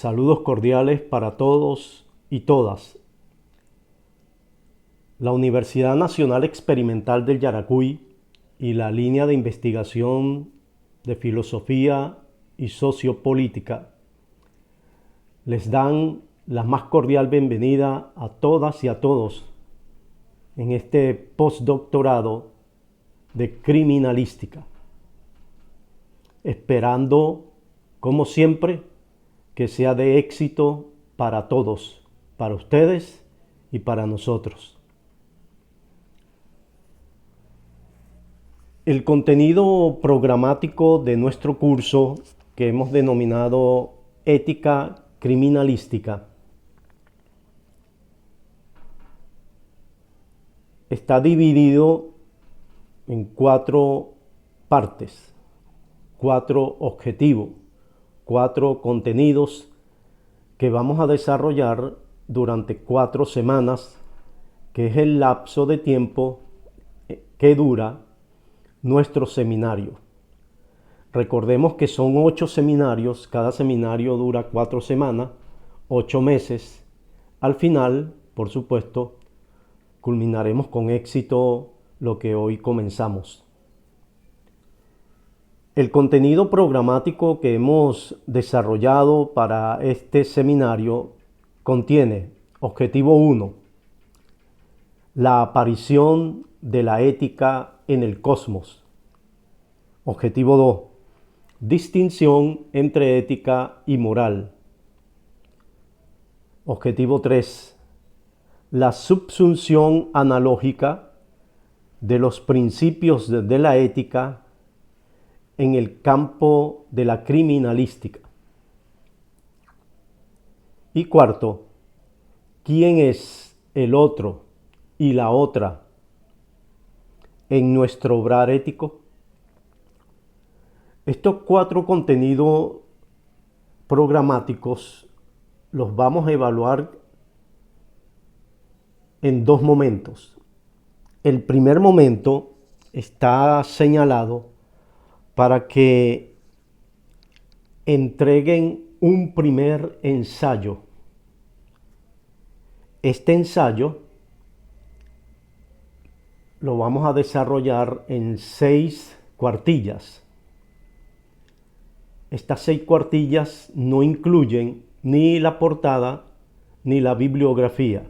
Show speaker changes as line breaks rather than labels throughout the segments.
Saludos cordiales para todos y todas. La Universidad Nacional Experimental del Yaracuy y la línea de investigación de filosofía y sociopolítica les dan la más cordial bienvenida a todas y a todos en este postdoctorado de criminalística, esperando, como siempre, que sea de éxito para todos, para ustedes y para nosotros. El contenido programático de nuestro curso, que hemos denominado Ética Criminalística, está dividido en 4 partes, 4 objetivos, 4 contenidos que vamos a desarrollar durante 4 semanas, que es el lapso de tiempo que dura nuestro seminario. Recordemos que son 8 seminarios, cada seminario dura 4 semanas, 8 meses. Al final, por supuesto, culminaremos con éxito lo que hoy comenzamos. El contenido programático que hemos desarrollado para este seminario contiene: objetivo 1, la aparición de la ética en el cosmos. Objetivo 2, distinción entre ética y moral. Objetivo 3, la subsunción analógica de los principios de la ética en el campo de la criminalística. Y cuarto, ¿quién es el otro y la otra en nuestro obrar ético? Estos 4 contenidos programáticos los vamos a evaluar en 2 momentos. El primer momento está señalado para que entreguen un primer ensayo. Este ensayo lo vamos a desarrollar en 6 cuartillas. Estas 6 cuartillas no incluyen ni la portada ni la bibliografía.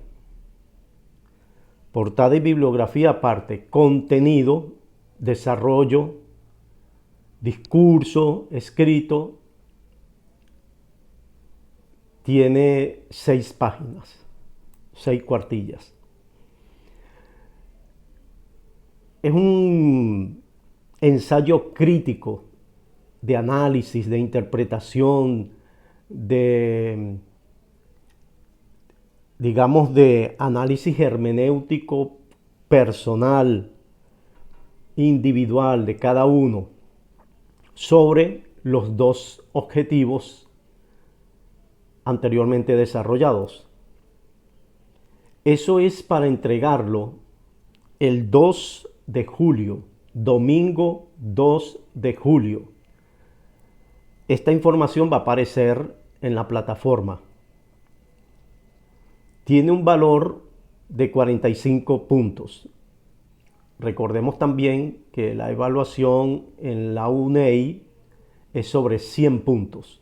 Portada y bibliografía aparte, contenido, desarrollo, discurso escrito, tiene 6 páginas, 6 cuartillas. Es un ensayo crítico de análisis, de interpretación, de análisis hermenéutico personal, individual de cada uno, sobre los 2 objetivos anteriormente desarrollados. Eso es para entregarlo el 2 de julio, domingo 2 de julio. Esta información va a aparecer en la plataforma. Tiene un valor de 45 puntos. Recordemos también que la evaluación en la UNEI es sobre 100 puntos.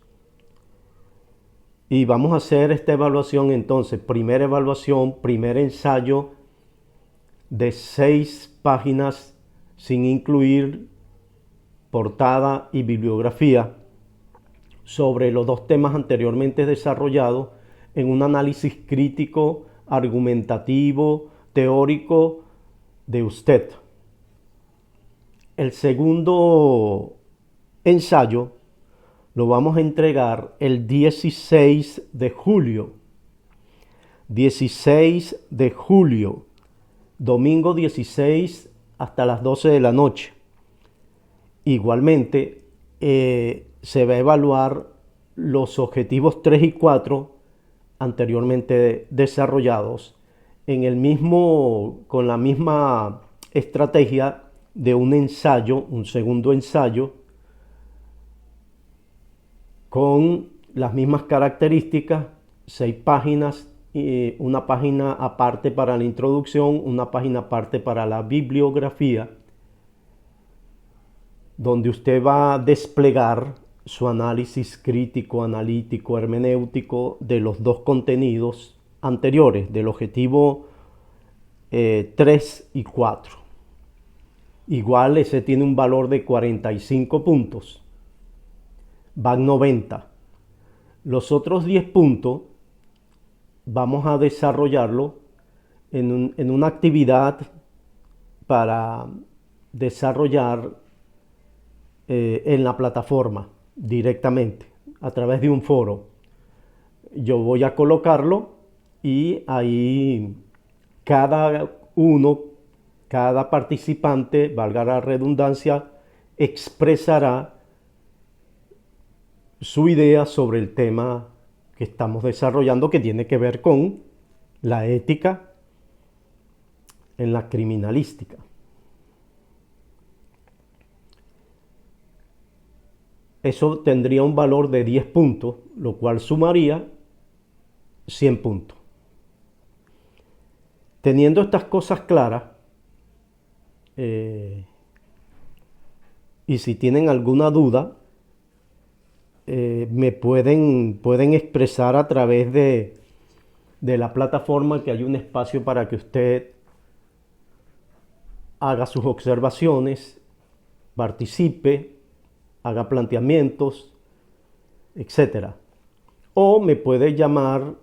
Y vamos a hacer esta evaluación entonces, primera evaluación, primer ensayo de 6 páginas sin incluir portada y bibliografía sobre los 2 temas anteriormente desarrollados en un análisis crítico, argumentativo, teórico de usted. El segundo ensayo lo vamos a entregar el 16 de julio. 16 de julio, domingo 16 hasta las 12 de la noche. Igualmente, se va a evaluar los objetivos 3 y 4 anteriormente desarrollados con la misma estrategia de un ensayo, un segundo ensayo, con las mismas características, 6 páginas, una página aparte para la introducción, una página aparte para la bibliografía, donde usted va a desplegar su análisis crítico, analítico, hermenéutico de los dos contenidos anteriores, del objetivo 3 y 4. Igual ese tiene un valor de 45 puntos, van 90. Los otros 10 puntos vamos a desarrollarlo en una actividad para desarrollar en la plataforma directamente a través de un foro. Yo voy a colocarlo y ahí cada participante, valga la redundancia, expresará su idea sobre el tema que estamos desarrollando, que tiene que ver con la ética en la criminalística. Eso tendría un valor de 10 puntos, lo cual sumaría 100 puntos. Teniendo estas cosas claras, y si tienen alguna duda, me pueden expresar a través de la plataforma, que hay un espacio para que usted haga sus observaciones, participe, haga planteamientos, etc. O me puede llamar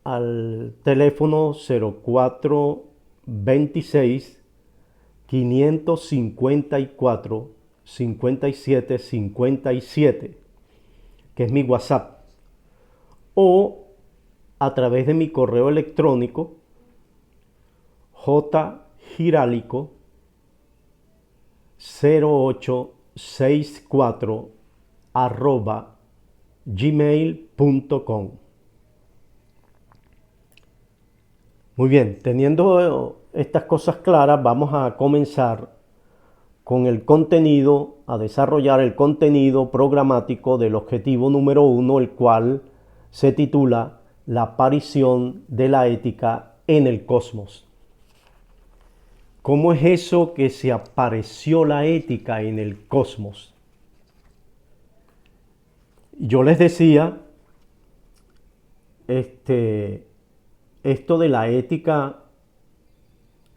al teléfono 0426 554 57 57, que es mi WhatsApp, o a través de mi correo electrónico jgiralico0864@gmail.com. Muy bien, teniendo estas cosas claras, vamos a comenzar con el contenido, a desarrollar el contenido programático del objetivo número 1, el cual se titula La aparición de la ética en el cosmos. ¿Cómo es eso que se apareció la ética en el cosmos? Yo les decía, esto de la ética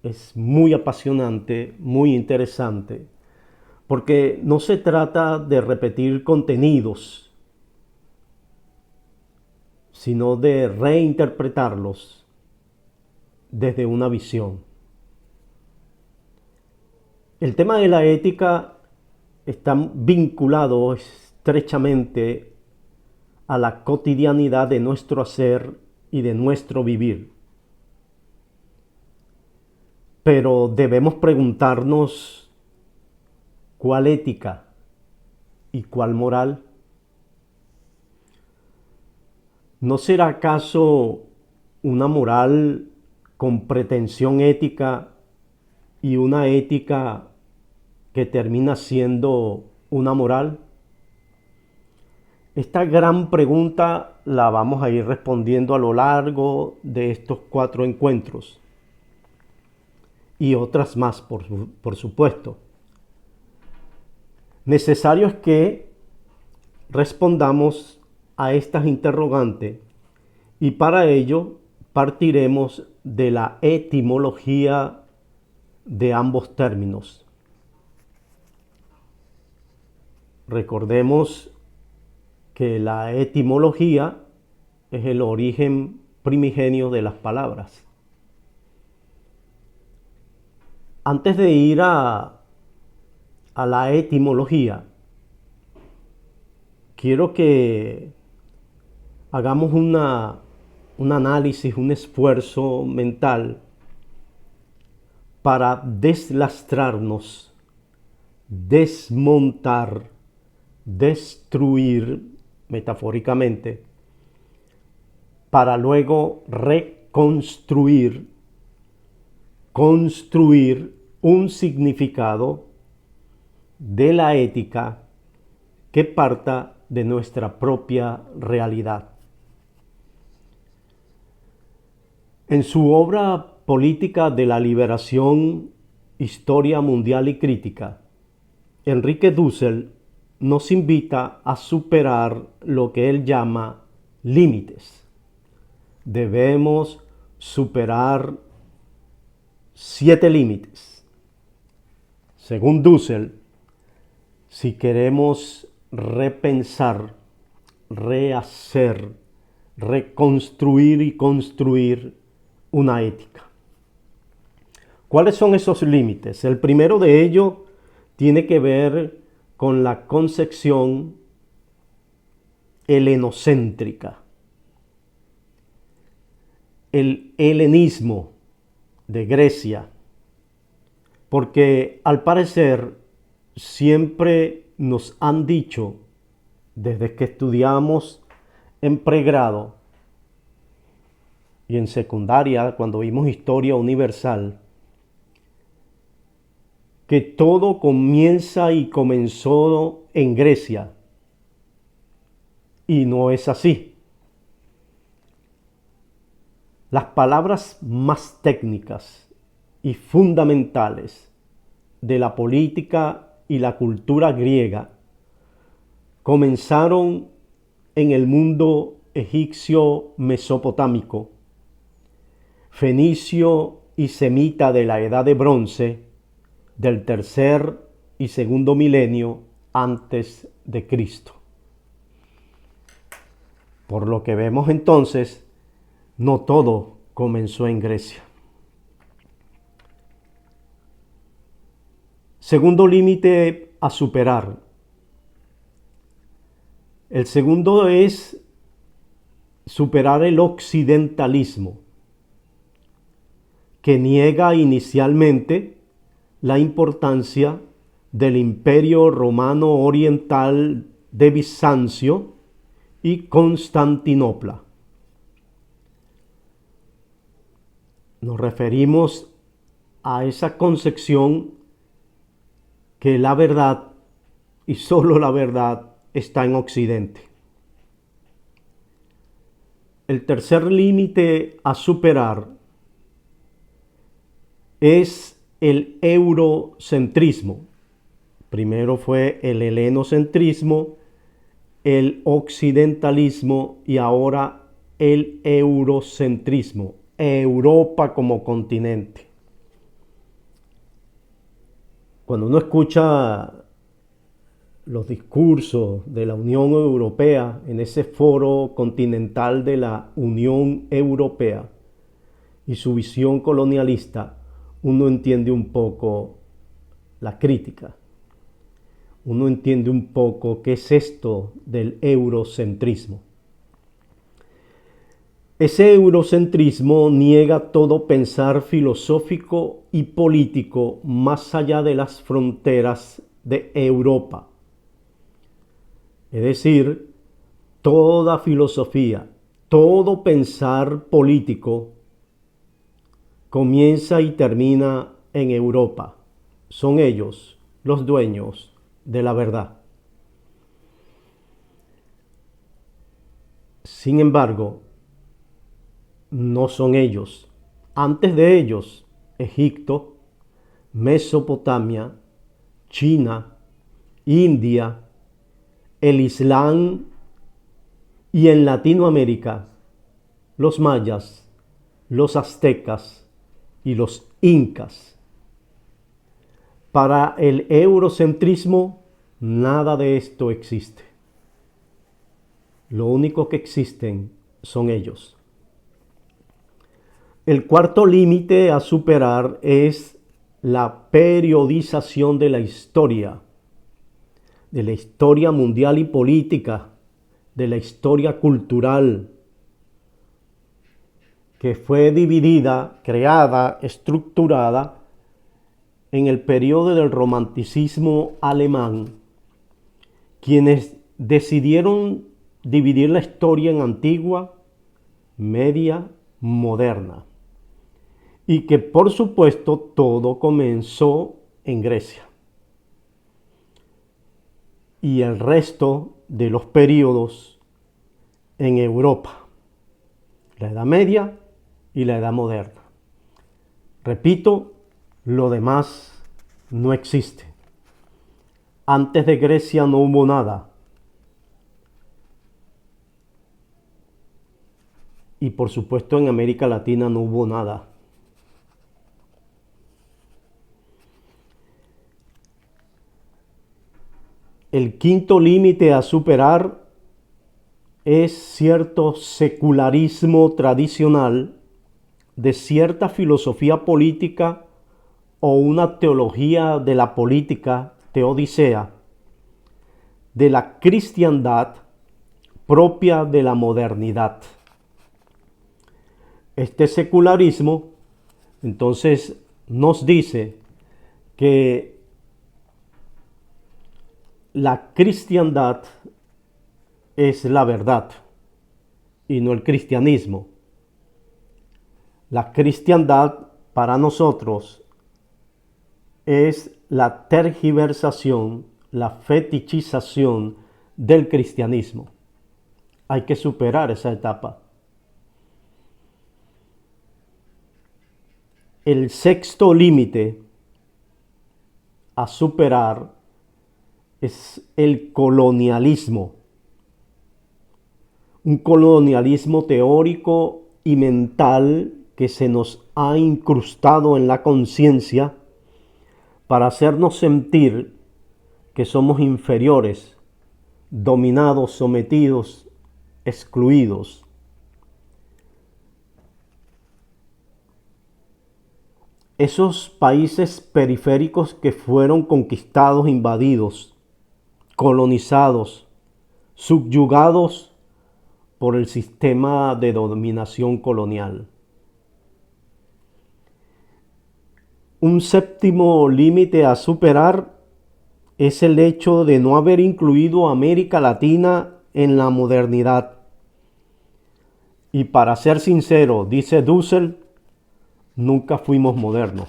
es muy apasionante, muy interesante, porque no se trata de repetir contenidos, sino de reinterpretarlos desde una visión. El tema de la ética está vinculado estrechamente a la cotidianidad de nuestro hacer y de nuestro vivir. Pero debemos preguntarnos cuál ética y cuál moral. ¿No será acaso una moral con pretensión ética y una ética que termina siendo una moral? Esta gran pregunta la vamos a ir respondiendo a lo largo de estos 4 encuentros y otras más, por supuesto. Necesario es que respondamos a estas interrogantes, y para ello partiremos de la etimología de ambos términos. Recordemos que la etimología es el origen primigenio de las palabras. Antes de ir a la etimología, quiero que hagamos un análisis, un esfuerzo mental para deslastrarnos, desmontar, destruir, metafóricamente, para luego reconstruir, construir un significado de la ética que parta de nuestra propia realidad. En su obra Política de la Liberación, Historia Mundial y Crítica, Enrique Dussel nos invita a superar lo que él llama límites. Debemos superar 7 límites. Según Dussel, si queremos repensar, rehacer, reconstruir y construir una ética. ¿Cuáles son esos límites? El primero de ellos tiene que ver con la concepción helenocéntrica. El helenismo de Grecia, porque al parecer siempre nos han dicho, desde que estudiamos en pregrado y en secundaria, cuando vimos historia universal, que todo comienza y comenzó en Grecia. Y no es así. Las palabras más técnicas y fundamentales de la política y la cultura griega comenzaron en el mundo egipcio mesopotámico, fenicio y semita de la Edad de Bronce del tercer y segundo milenio antes de Cristo. Por lo que vemos entonces, no todo comenzó en Grecia. Segundo límite a superar. El segundo es superar el occidentalismo, que niega inicialmente la importancia del Imperio Romano Oriental de Bizancio y Constantinopla. Nos referimos a esa concepción que la verdad y solo la verdad está en Occidente. El tercer límite a superar es el eurocentrismo. Primero fue el helenocentrismo, el occidentalismo y ahora el eurocentrismo, Europa como continente. Cuando uno escucha los discursos de la Unión Europea en ese foro continental de la Unión Europea y su visión colonialista, uno entiende un poco la crítica. Uno entiende un poco qué es esto del eurocentrismo. Ese eurocentrismo niega todo pensar filosófico y político más allá de las fronteras de Europa. Es decir, toda filosofía, todo pensar político comienza y termina en Europa. Son ellos los dueños de la verdad. Sin embargo, no son ellos. Antes de ellos, Egipto, Mesopotamia, China, India, el Islam y en Latinoamérica, los mayas, los aztecas y los incas. Para el eurocentrismo, nada de esto existe. Lo único que existen son ellos. El cuarto límite a superar es la periodización de la historia mundial y política, de la historia cultural, que fue dividida, creada, estructurada en el periodo del romanticismo alemán, quienes decidieron dividir la historia en antigua, media, moderna. Y que por supuesto todo comenzó en Grecia. Y el resto de los períodos en Europa, la Edad Media y la Edad Moderna. Repito, lo demás no existe. Antes de Grecia no hubo nada. Y por supuesto en América Latina no hubo nada. El quinto límite a superar es cierto secularismo tradicional de cierta filosofía política o una teología de la política teodicea de la cristiandad propia de la modernidad. Este secularismo entonces nos dice que la cristiandad es la verdad y no el cristianismo. La cristiandad para nosotros es la tergiversación, la fetichización del cristianismo. Hay que superar esa etapa. El sexto límite a superar es el colonialismo. Un colonialismo teórico y mental que se nos ha incrustado en la conciencia para hacernos sentir que somos inferiores, dominados, sometidos, excluidos. Esos países periféricos que fueron conquistados, invadidos, colonizados, subyugados por el sistema de dominación colonial. Un séptimo límite a superar es el hecho de no haber incluido a América Latina en la modernidad. Y para ser sincero, dice Dussel, nunca fuimos modernos.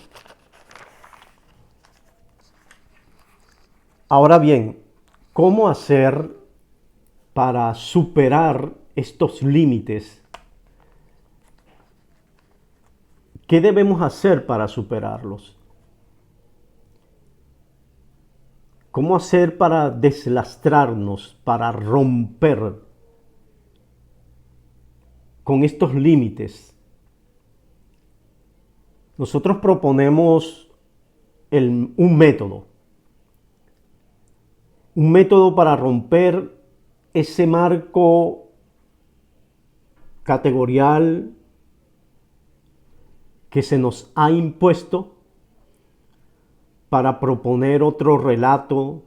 Ahora bien, ¿cómo hacer para superar estos límites? ¿Qué debemos hacer para superarlos? ¿Cómo hacer para deslastrarnos, para romper con estos límites? Nosotros proponemos un método para romper ese marco categorial que se nos ha impuesto, para proponer otro relato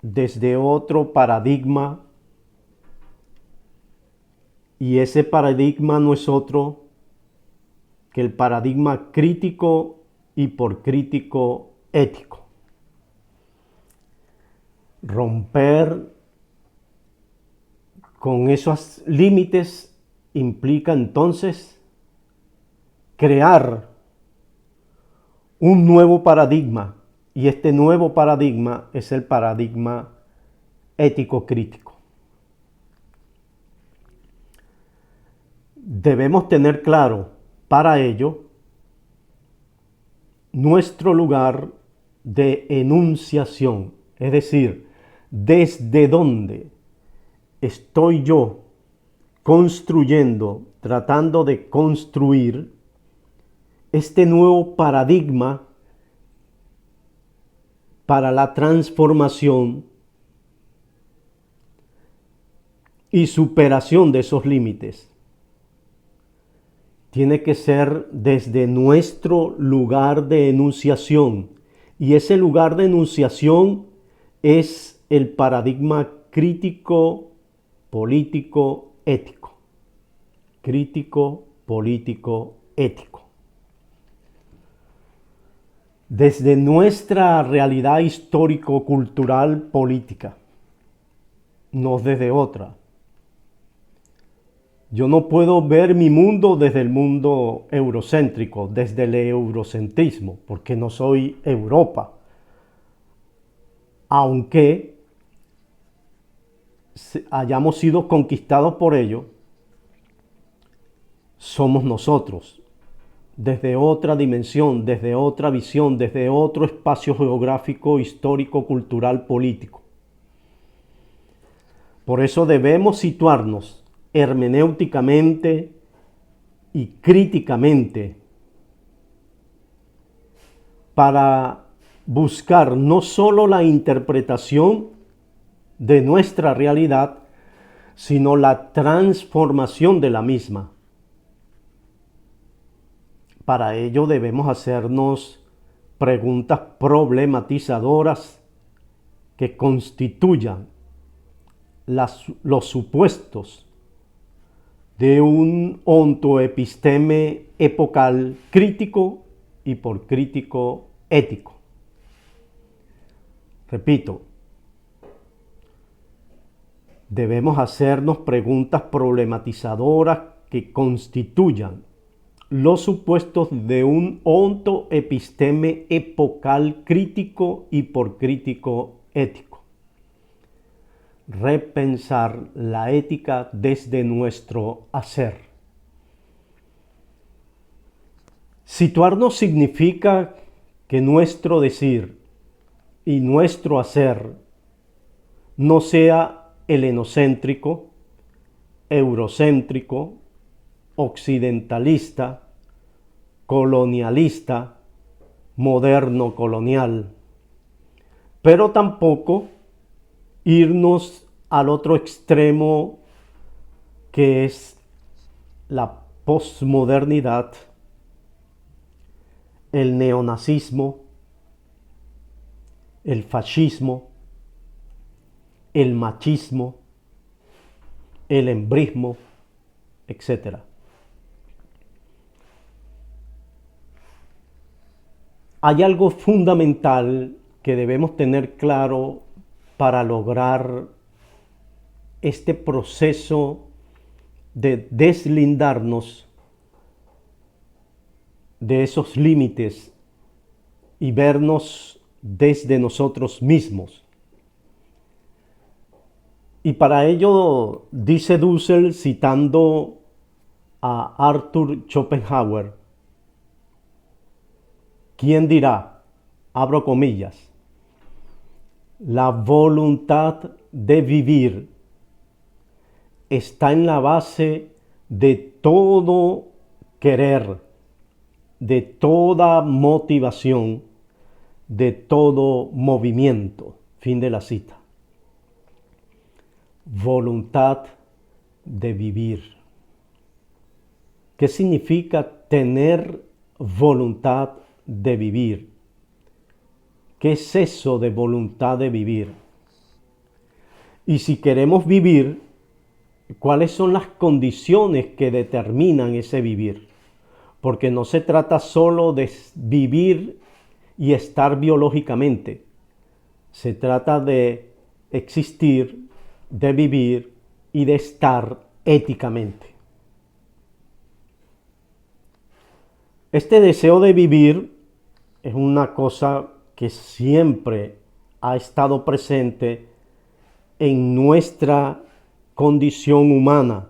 desde otro paradigma, y ese paradigma no es otro que el paradigma crítico y por crítico ético. Romper con esos límites implica entonces crear un nuevo paradigma, y este nuevo paradigma es el paradigma ético crítico. Debemos tener claro para ello nuestro lugar de enunciación, es decir, desde dónde estoy yo construyendo, tratando de construir este nuevo paradigma para la transformación y superación de esos límites. Tiene que ser desde nuestro lugar de enunciación, y ese lugar de enunciación es el paradigma crítico, político, ético. Crítico, político, ético. Desde nuestra realidad histórico-cultural política, no desde otra. Yo no puedo ver mi mundo desde el mundo eurocéntrico, desde el eurocentrismo, porque no soy Europa. Aunque hayamos sido conquistados por ello, somos nosotros, desde otra dimensión, desde otra visión, desde otro espacio geográfico, histórico, cultural, político. Por eso debemos situarnos hermenéuticamente y críticamente para buscar no solo la interpretación de nuestra realidad, sino la transformación de la misma. Para ello debemos hacernos preguntas problematizadoras que constituyan los supuestos de un ontoepisteme epocal crítico y por crítico ético. Repito, debemos hacernos preguntas problematizadoras que constituyan los supuestos de un ontoepisteme epocal crítico y por crítico ético. Repensar la ética desde nuestro hacer. Situarnos significa que nuestro decir y nuestro hacer no sea helenocéntrico, eurocéntrico, occidentalista, colonialista, moderno colonial, pero tampoco irnos al otro extremo que es la posmodernidad, el neonazismo, el fascismo, el machismo, el embrismo, etc. Hay algo fundamental que debemos tener claro para lograr este proceso de deslindarnos de esos límites y vernos desde nosotros mismos. Y para ello dice Dussel, citando a Arthur Schopenhauer, ¿quién dirá? Abro comillas. La voluntad de vivir está en la base de todo querer, de toda motivación, de todo movimiento. Fin de la cita. Voluntad de vivir. ¿Qué significa tener voluntad de vivir? ¿Qué es eso de voluntad de vivir? Y si queremos vivir, ¿cuáles son las condiciones que determinan ese vivir? Porque no se trata solo de vivir y estar biológicamente. Se trata de existir, de vivir y de estar éticamente. Este deseo de vivir es una cosa que siempre ha estado presente en nuestra condición humana.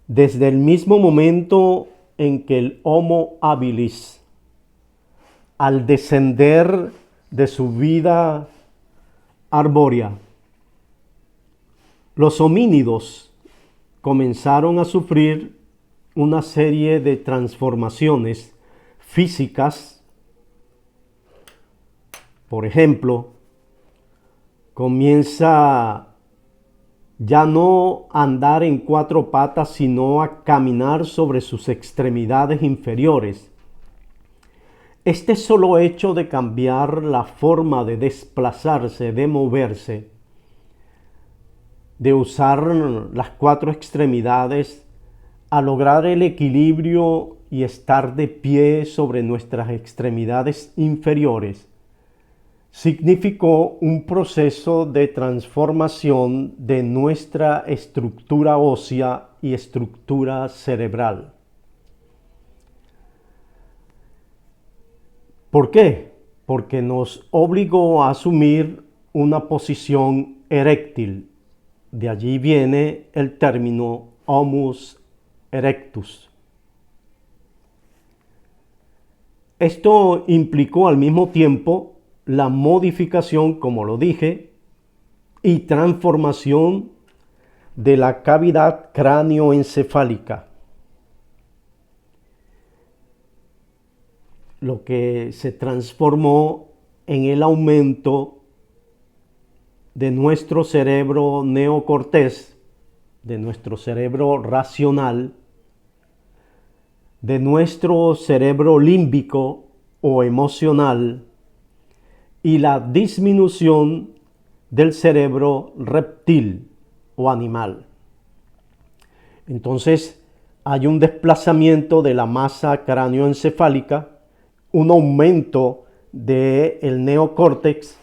Desde el mismo momento en que el Homo habilis, al descender de su vida arbórea, los homínidos comenzaron a sufrir una serie de transformaciones físicas. Por ejemplo, comienza ya no a andar en cuatro patas, sino a caminar sobre sus extremidades inferiores. Este solo hecho de cambiar la forma de desplazarse, de moverse, de usar las cuatro extremidades, a lograr el equilibrio y estar de pie sobre nuestras extremidades inferiores, significó un proceso de transformación de nuestra estructura ósea y estructura cerebral. ¿Por qué? Porque nos obligó a asumir una posición erectil. De allí viene el término Homus erectus. Esto implicó al mismo tiempo la modificación, como lo dije, y transformación de la cavidad cráneoencefálica, lo que se transformó en el aumento de nuestro cerebro neocortés, de nuestro cerebro racional, de nuestro cerebro límbico o emocional y la disminución del cerebro reptil o animal. Entonces hay un desplazamiento de la masa cráneoencefálica, un aumento del neocórtex,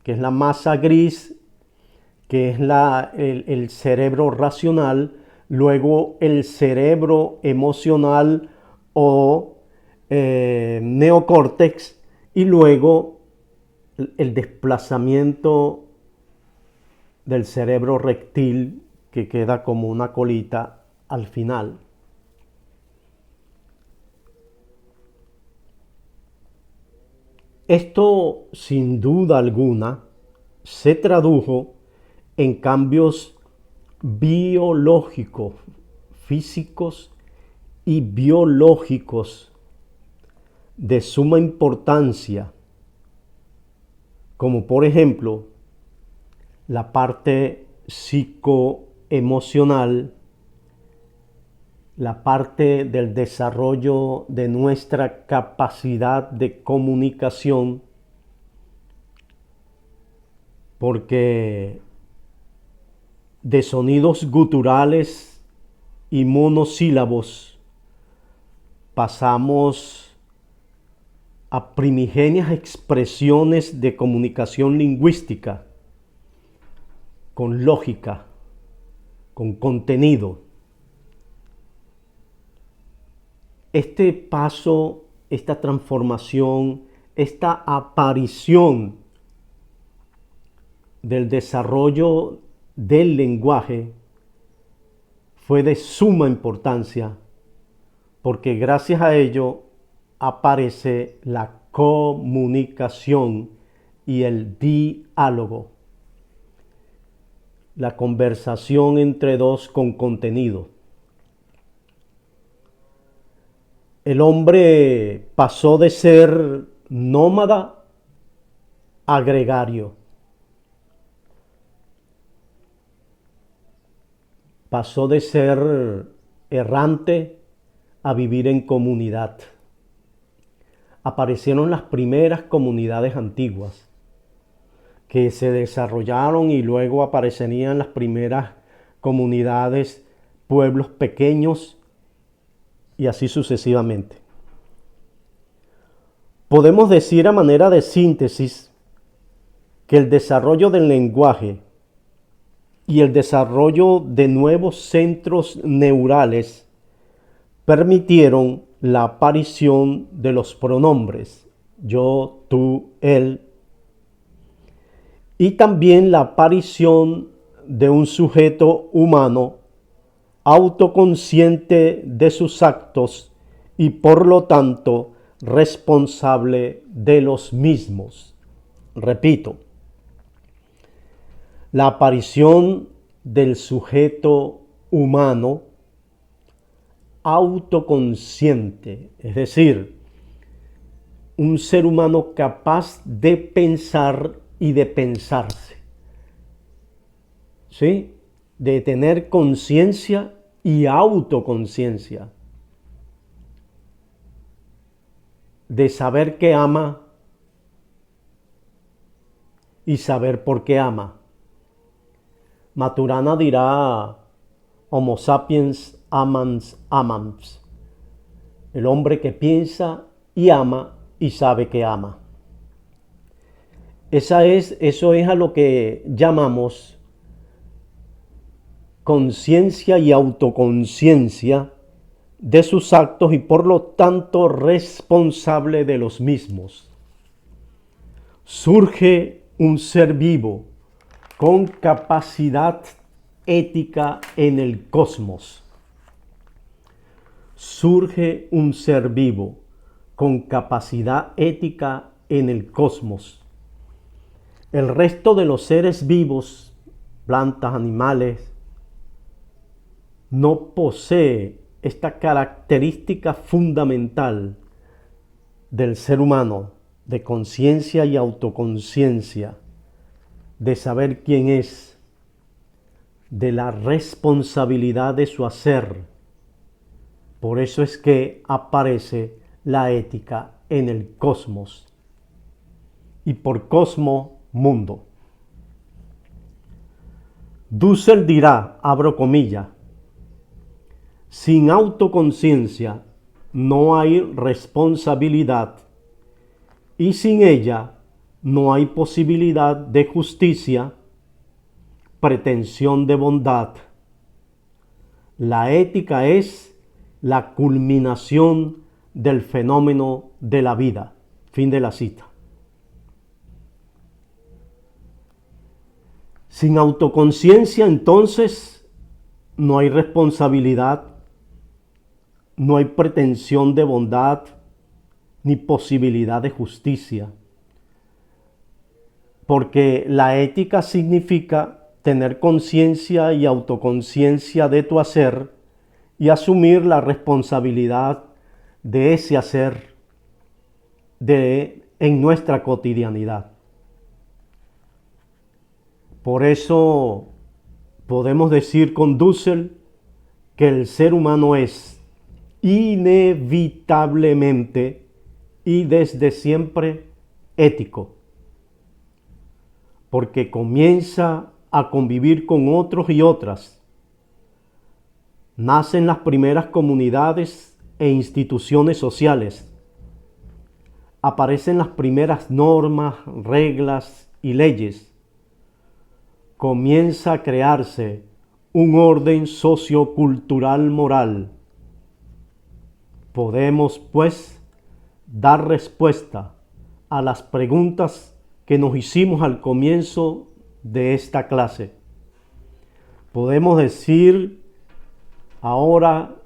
que es la masa gris, que es el cerebro racional, luego el cerebro emocional o neocórtex, y luego el desplazamiento del cerebro reptil, que queda como una colita al final. Esto, sin duda alguna, se tradujo en cambios biológicos, físicos y biológicos de suma importancia, como por ejemplo la parte psicoemocional, la parte del desarrollo de nuestra capacidad de comunicación, porque de sonidos guturales y monosílabos pasamos a primigenias expresiones de comunicación lingüística, con lógica, con contenido. Este paso, esta transformación, esta aparición del desarrollo del lenguaje fue de suma importancia, porque gracias a ello aparece la comunicación y el diálogo, la conversación entre dos con contenido. El hombre pasó de ser nómada a gregario. Pasó de ser errante a vivir en comunidad. Aparecieron las primeras comunidades antiguas que se desarrollaron y luego aparecerían las primeras comunidades, pueblos pequeños y así sucesivamente. Podemos decir a manera de síntesis que el desarrollo del lenguaje y el desarrollo de nuevos centros neurales permitieron la aparición de los pronombres yo, tú, él, y también la aparición de un sujeto humano autoconsciente de sus actos y por lo tanto responsable de los mismos. Repito, la aparición del sujeto humano autoconsciente, es decir, un ser humano capaz de pensar y de pensarse, ¿sí? De tener conciencia y autoconciencia, de saber que ama y saber por qué ama. Maturana dirá Homo sapiens amans amans, el hombre que piensa y ama y sabe que ama. Eso es a lo que llamamos conciencia y autoconciencia de sus actos y por lo tanto responsable de los mismos. Surge un ser vivo, con capacidad ética en el cosmos. Surge un ser vivo con capacidad ética en el cosmos. El resto de los seres vivos, plantas, animales, no posee esta característica fundamental del ser humano, de conciencia y autoconciencia, de saber quién es, de la responsabilidad de su hacer. Por eso es que aparece la ética en el cosmos. Y por cosmo, mundo. Dussel dirá, abro comillas, sin autoconciencia no hay responsabilidad y sin ella no hay posibilidad de justicia, pretensión de bondad. La ética es la culminación del fenómeno de la vida. Fin de la cita. Sin autoconciencia, entonces, no hay responsabilidad, no hay pretensión de bondad, ni posibilidad de justicia. Porque la ética significa tener conciencia y autoconciencia de tu hacer y asumir la responsabilidad de ese hacer en nuestra cotidianidad. Por eso podemos decir con Dussel que el ser humano es inevitablemente y desde siempre ético, porque comienza a convivir con otros y otras. Nacen las primeras comunidades e instituciones sociales. Aparecen las primeras normas, reglas y leyes. Comienza a crearse un orden sociocultural moral. Podemos, pues, dar respuesta a las preguntas que nos hicimos al comienzo de esta clase. Podemos decir ahora,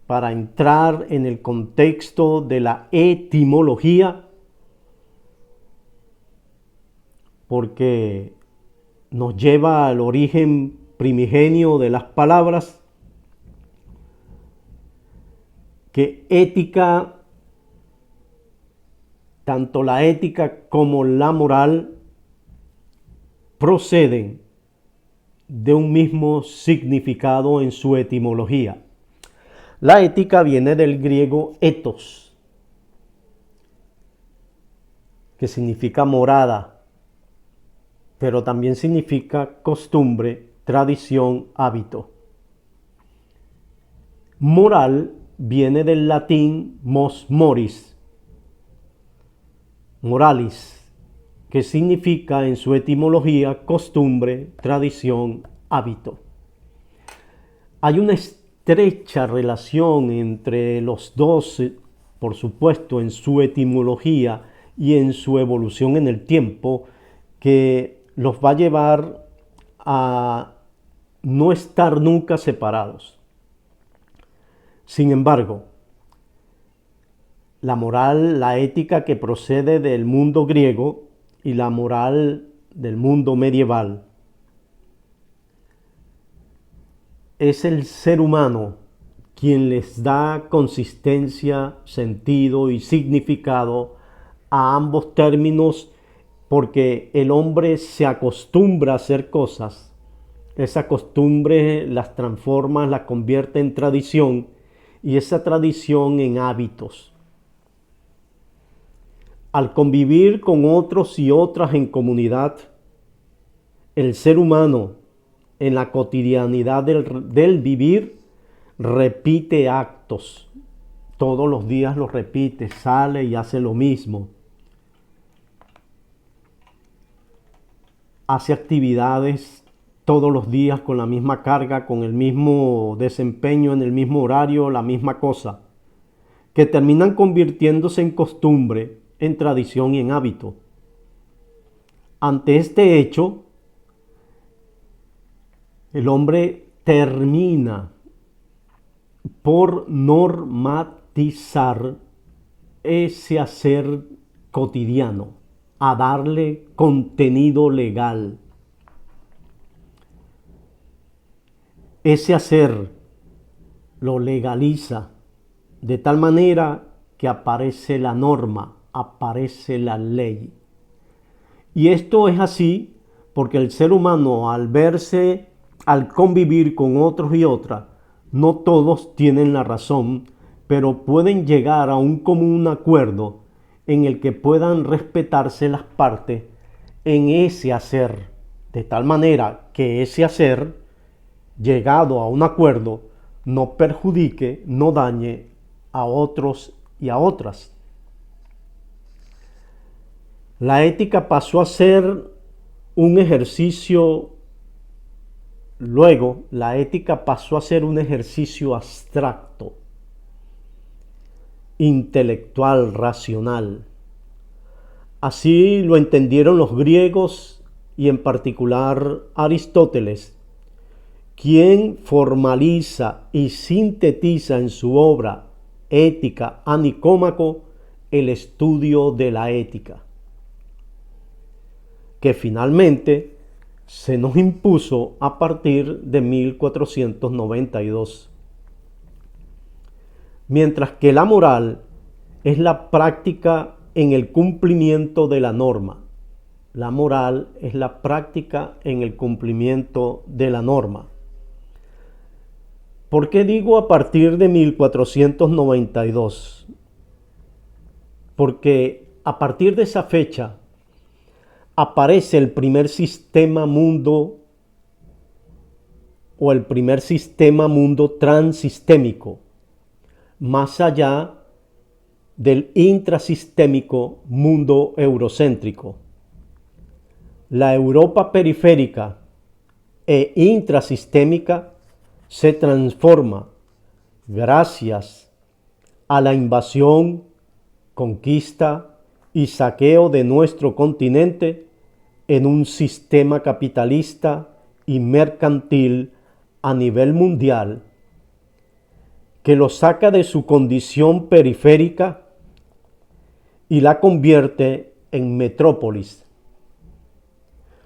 para entrar en el contexto de la etimología, porque nos lleva al origen primigenio de las palabras, que ética, tanto la ética como la moral, proceden de un mismo significado en su etimología. La ética viene del griego ethos, que significa morada, pero también significa costumbre, tradición, hábito. Moral viene del latín mos moris, moralis, que significa en su etimología costumbre, tradición, hábito. Hay una estrecha relación entre los dos, por supuesto, en su etimología y en su evolución en el tiempo, que los va a llevar a no estar nunca separados. Sin embargo, la moral, la ética que procede del mundo griego y la moral del mundo medieval es el ser humano quien les da consistencia, sentido y significado a ambos términos, porque el hombre se acostumbra a hacer cosas, esa costumbre las transforma, las convierte en tradición y esa tradición en hábitos. Al convivir con otros y otras en comunidad, el ser humano en la cotidianidad del vivir repite actos. Todos los días los repite, sale y hace lo mismo. Hace actividades todos los días con la misma carga, con el mismo desempeño, en el mismo horario, la misma cosa, que terminan convirtiéndose en costumbre, en tradición y en hábito. Ante este hecho, El hombre termina por normatizar ese hacer cotidiano, a darle contenido legal. Ese hacer lo legaliza de tal manera que aparece la norma, aparece la ley. Y esto es así porque el ser humano, al convivir con otros y otras, no todos tienen la razón, pero pueden llegar a un común acuerdo en el que puedan respetarse las partes en ese hacer, de tal manera que ese hacer, llegado a un acuerdo, no perjudique, no dañe a otros y a otras. La ética pasó a ser un ejercicio, luego la ética pasó a ser un ejercicio abstracto, intelectual, racional. Así lo entendieron los griegos y en particular Aristóteles, quien formaliza y sintetiza en su obra Ética a Nicómaco el estudio de la ética, que finalmente se nos impuso a partir de 1492. Mientras que la moral es la práctica en el cumplimiento de la norma. La moral es la práctica en el cumplimiento de la norma. ¿Por qué digo a partir de 1492? Porque a partir de esa fecha aparece el primer sistema mundo o el primer sistema mundo transistémico, más allá del intrasistémico mundo eurocéntrico. La Europa periférica e intrasistémica se transforma gracias a la invasión, conquista y saqueo de nuestro continente en un sistema capitalista y mercantil a nivel mundial que lo saca de su condición periférica y la convierte en metrópolis.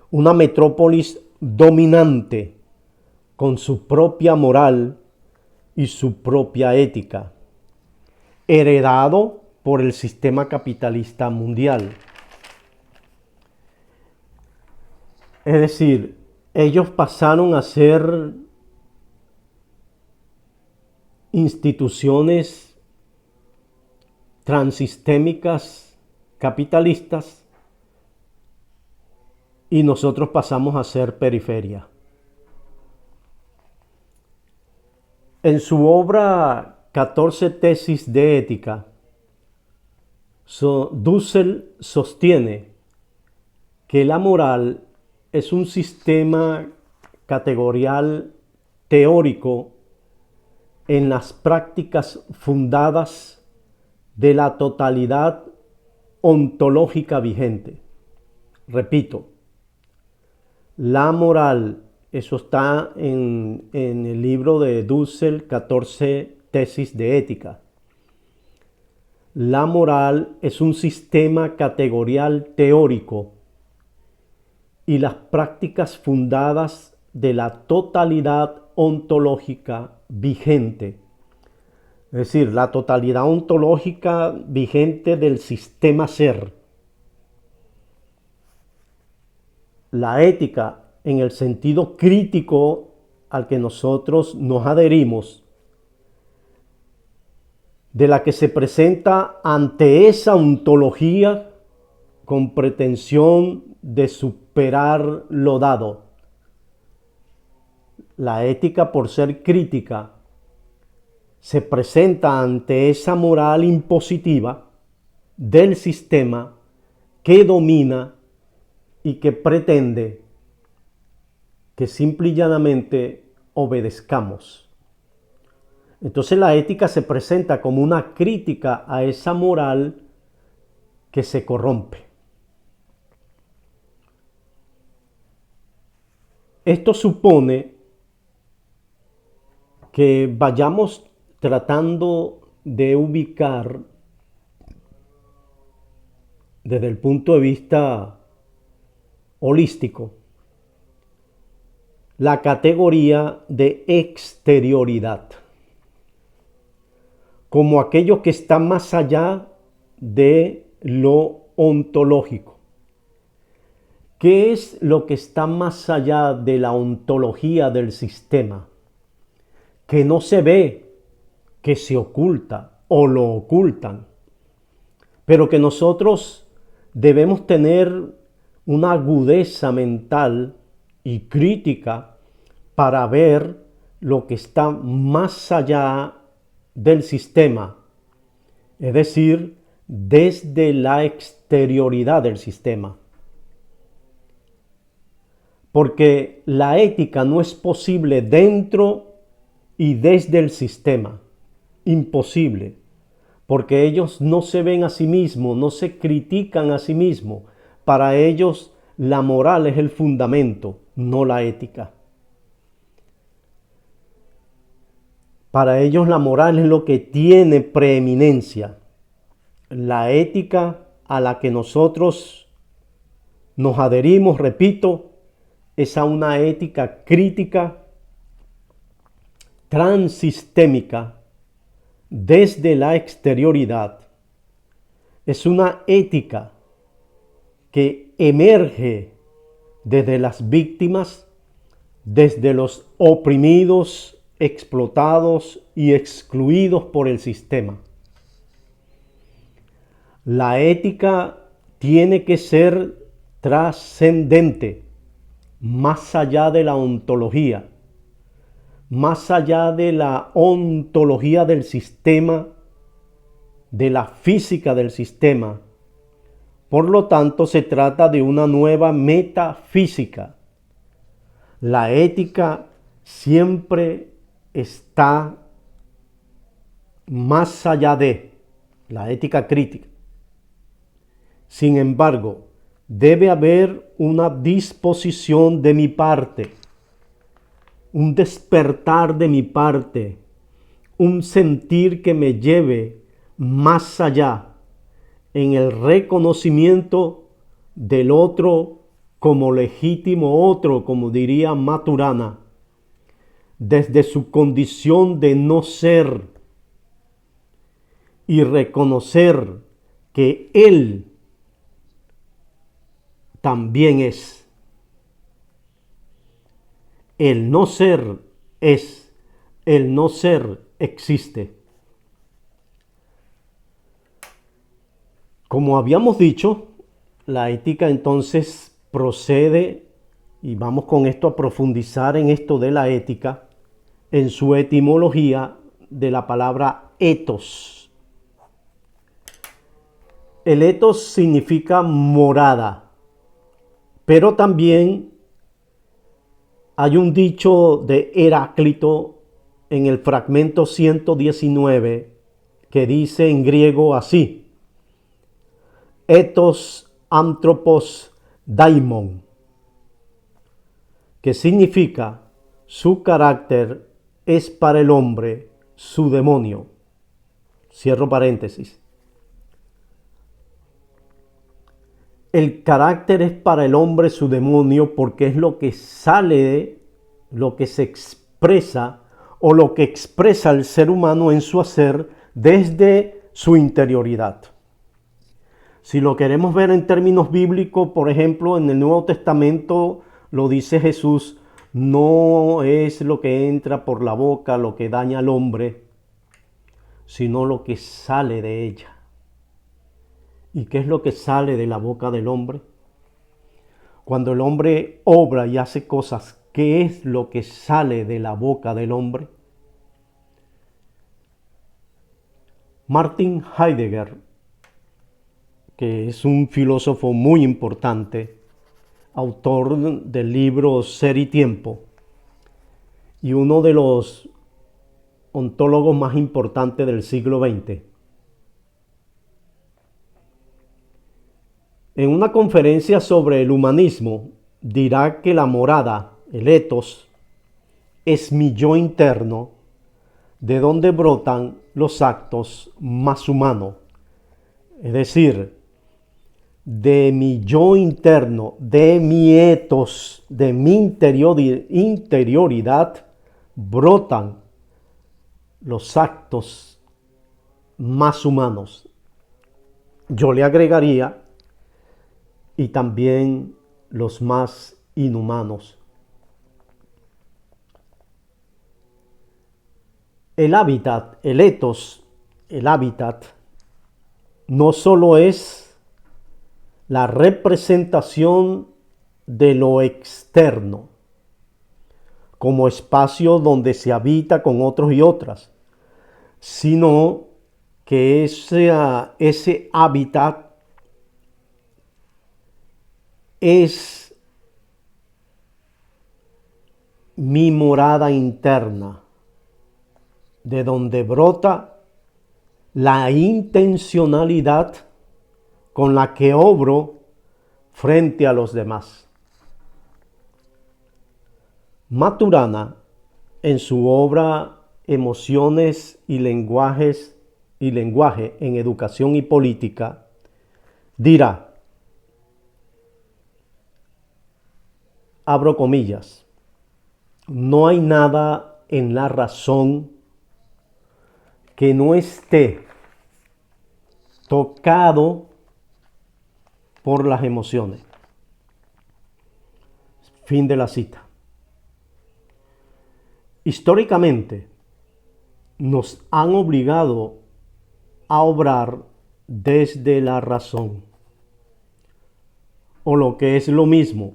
Una metrópolis dominante con su propia moral y su propia ética, heredado por el sistema capitalista mundial. Es decir, ellos pasaron a ser instituciones transistémicas capitalistas y nosotros pasamos a ser periferia. En su obra 14 tesis de ética, Dussel sostiene que la moral es un sistema categorial teórico en las prácticas fundadas de la totalidad ontológica vigente. Repito, la moral, eso está en el libro de Dussel, 14 tesis de ética. La moral es un sistema categorial teórico y las prácticas fundadas de la totalidad ontológica vigente. Es decir, la totalidad ontológica vigente del sistema ser. La ética, en el sentido crítico al que nosotros nos adherimos, de la que se presenta ante esa ontología con pretensión de superar lo dado. La ética, por ser crítica, se presenta ante esa moral impositiva del sistema que domina y que pretende que simple y llanamente obedezcamos. Entonces la ética se presenta como una crítica a esa moral que se corrompe. Esto supone que vayamos tratando de ubicar desde el punto de vista holístico la categoría de exterioridad, como aquello que está más allá de lo ontológico. ¿Qué es lo que está más allá de la ontología del sistema? Que no se ve, que se oculta o lo ocultan, pero que nosotros debemos tener una agudeza mental y crítica para ver lo que está más allá del sistema, es decir, desde la exterioridad del sistema. Porque la ética no es posible dentro y desde el sistema. Imposible. Porque ellos no se ven a sí mismos, no se critican a sí mismos. Para ellos la moral es el fundamento, no la ética. Para ellos la moral es lo que tiene preeminencia. La ética a la que nosotros nos adherimos, repito, es a una ética crítica, transistémica, desde la exterioridad. Es una ética que emerge desde las víctimas, desde los oprimidos, explotados y excluidos por el sistema. La ética tiene que ser trascendente, más allá de la ontología, más allá de la ontología del sistema, de la física del sistema. Por lo tanto, se trata de una nueva metafísica. La ética siempre está más allá de la ética crítica. Sin embargo, debe haber una disposición de mi parte, un despertar de mi parte, un sentir que me lleve más allá en el reconocimiento del otro como legítimo otro, como diría Maturana, desde su condición de no ser, y reconocer que él también es. El no ser es, el no ser existe. Como habíamos dicho, la ética entonces procede, y vamos con esto a profundizar en esto de la ética, en su etimología de la palabra ethos. El ethos significa morada, pero también hay un dicho de Heráclito en el fragmento 119 que dice en griego así: ethos anthropos daimon, que significa su carácter es para el hombre su demonio. Cierro paréntesis. El carácter es para el hombre su demonio porque es lo que sale, lo que se expresa o lo que expresa el ser humano en su hacer desde su interioridad. Si lo queremos ver en términos bíblicos, por ejemplo, en el Nuevo Testamento lo dice Jesús, no es lo que entra por la boca lo que daña al hombre, sino lo que sale de ella. ¿Y qué es lo que sale de la boca del hombre? Cuando el hombre obra y hace cosas, ¿qué es lo que sale de la boca del hombre? Martin Heidegger, que es un filósofo muy importante, autor del libro Ser y Tiempo, y uno de los ontólogos más importantes del siglo XX, en una conferencia sobre el humanismo dirá que la morada, el ethos, es mi yo interno de donde brotan los actos más humanos. Es decir, de mi yo interno, de mi etos, de mi interioridad, brotan los actos más humanos. Yo le agregaría, y también los más inhumanos. El hábitat, el etos, el hábitat, no solo es la representación de lo externo, como espacio donde se habita con otros y otras, sino que ese hábitat es mi morada interna, de donde brota la intencionalidad con la que obro frente a los demás. Maturana, en su obra Emociones y Lenguaje en Educación y Política, dirá, abro comillas, no hay nada en la razón que no esté tocado por las emociones. Fin de la cita. Históricamente nos han obligado a obrar desde la razón, o lo que es lo mismo,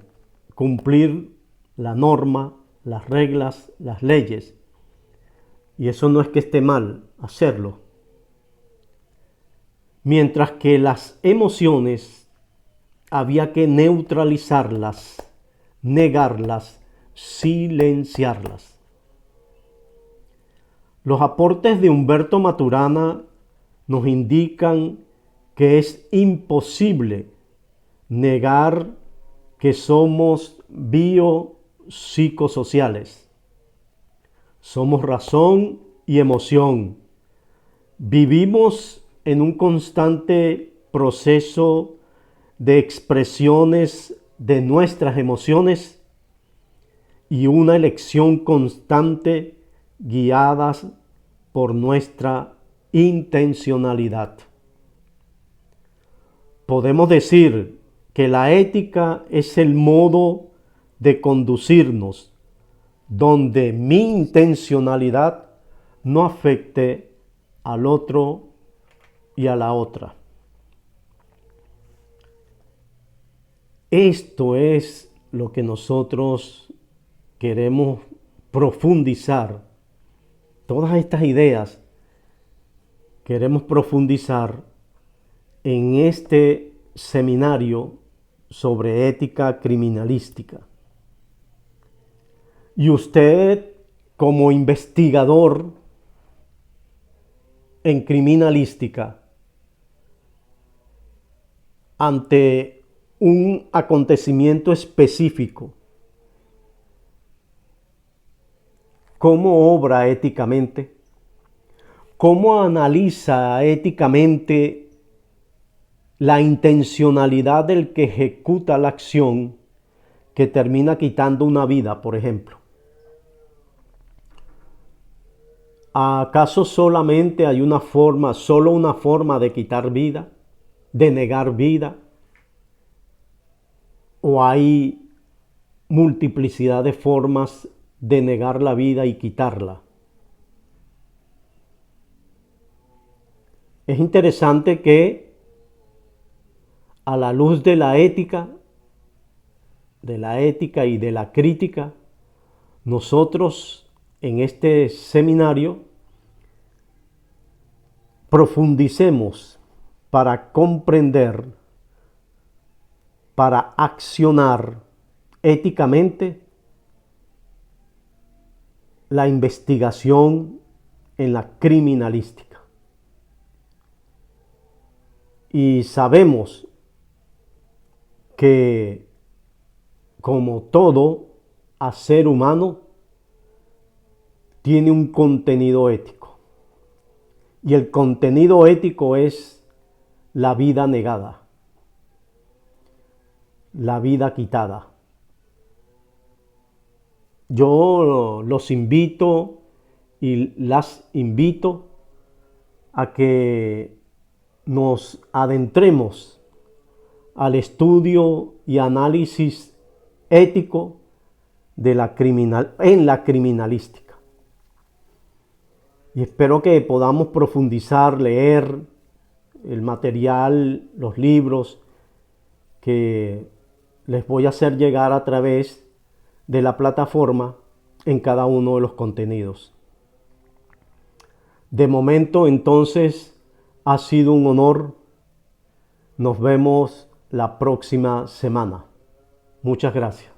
cumplir la norma, las reglas, las leyes. Y eso no es que esté mal hacerlo. Mientras que las emociones había que neutralizarlas, negarlas, silenciarlas. Los aportes de Humberto Maturana nos indican que es imposible negar que somos biopsicosociales. Somos razón y emoción. Vivimos en un constante proceso de expresiones de nuestras emociones y una elección constante guiadas por nuestra intencionalidad. Podemos decir que la ética es el modo de conducirnos donde mi intencionalidad no afecte al otro y a la otra. Esto es lo que nosotros queremos profundizar. Todas estas ideas queremos profundizar en este seminario sobre ética criminalística. Y usted, como investigador en criminalística, ante un acontecimiento específico, ¿cómo obra éticamente? ¿Cómo analiza éticamente la intencionalidad del que ejecuta la acción que termina quitando una vida, por ejemplo? ¿Acaso solamente hay solo una forma de quitar vida, de negar vida? ¿O hay multiplicidad de formas de negar la vida y quitarla? Es interesante que a la luz de la ética y de la crítica, nosotros en este seminario profundicemos para comprender, para accionar éticamente la investigación en la criminalística. Y sabemos que, como todo hacer humano, tiene un contenido ético. Y el contenido ético es la vida negada, la vida quitada. Yo los invito y las invito a que nos adentremos al estudio y análisis ético de en la criminalística. Y espero que podamos profundizar, leer el material, los libros que les voy a hacer llegar a través de la plataforma en cada uno de los contenidos. De momento, entonces, ha sido un honor. Nos vemos la próxima semana. Muchas gracias.